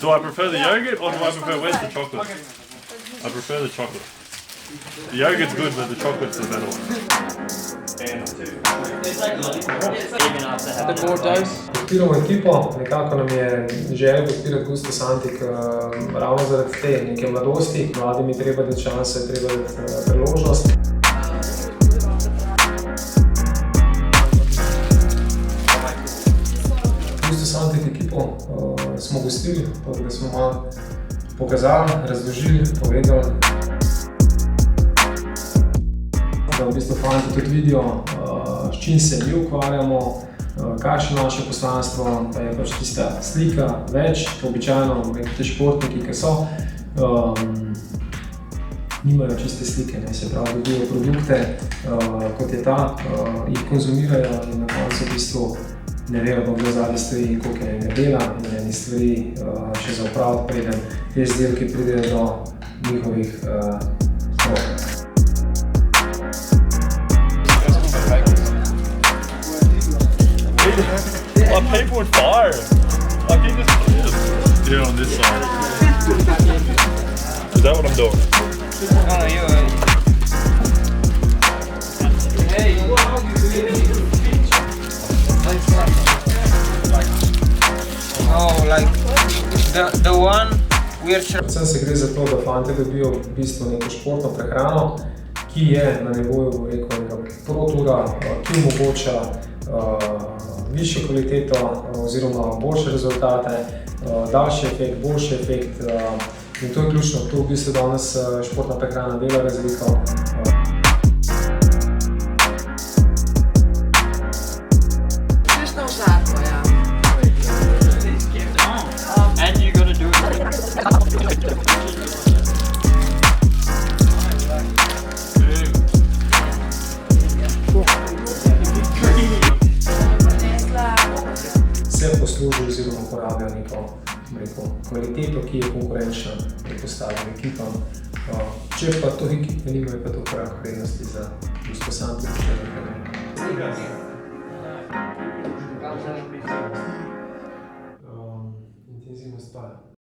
Do I prefer the yogurt or do I prefer, where's the chocolate? I prefer the chocolate. The yogurt's good, but the chocolate's the better one. The more dose. Podpiramo ekipo, nekako nam je želja podpirati Gustus Antik ravno zaradi te neke mladosti. Mladim je treba dati šanse, je treba dati priložnost. Gustus Antik ekipo smo gostili, da smo malo pokazali, razložili, povedali. Da v bistvu fanti tudi vidijo, s čim se mi ukvarjamo, kakšno naše poslanstvo, pa je pač tista slika več, običajno te športniki, ki so, nimajo čiste slike, se pravi, dobijo produkte, kot je ta, jih konzumirajo in na koncu v bistvu ne vejo, kako zadnji stoji, koliko je dela in eni stvari še za opraviti, preden te izdelki pridejo do njihovih rok. Like people with fire. Like he just yeah, on this side. Is that what I'm doing? No, you Hey, oh, like the one we're Predvsem se gre za to, da fante dobijo v bistvu neko športno prehrano, ki je na nivoju nekega protura, ki omogoča višjo kvaliteto oziroma boljše rezultate, daljši efekt, boljši efekt in to je ključno. To v bistvu danes športna prehrana dela razliko. Čistno žarko, ja. and you gotta do it. Se poslužijo oziroma uporabljajo neko kvaliteto, ki je konkurenčna postavljenim ekipam. Če pa to ekipe nimajo, pa to korak vrednosti za Gustus Antik.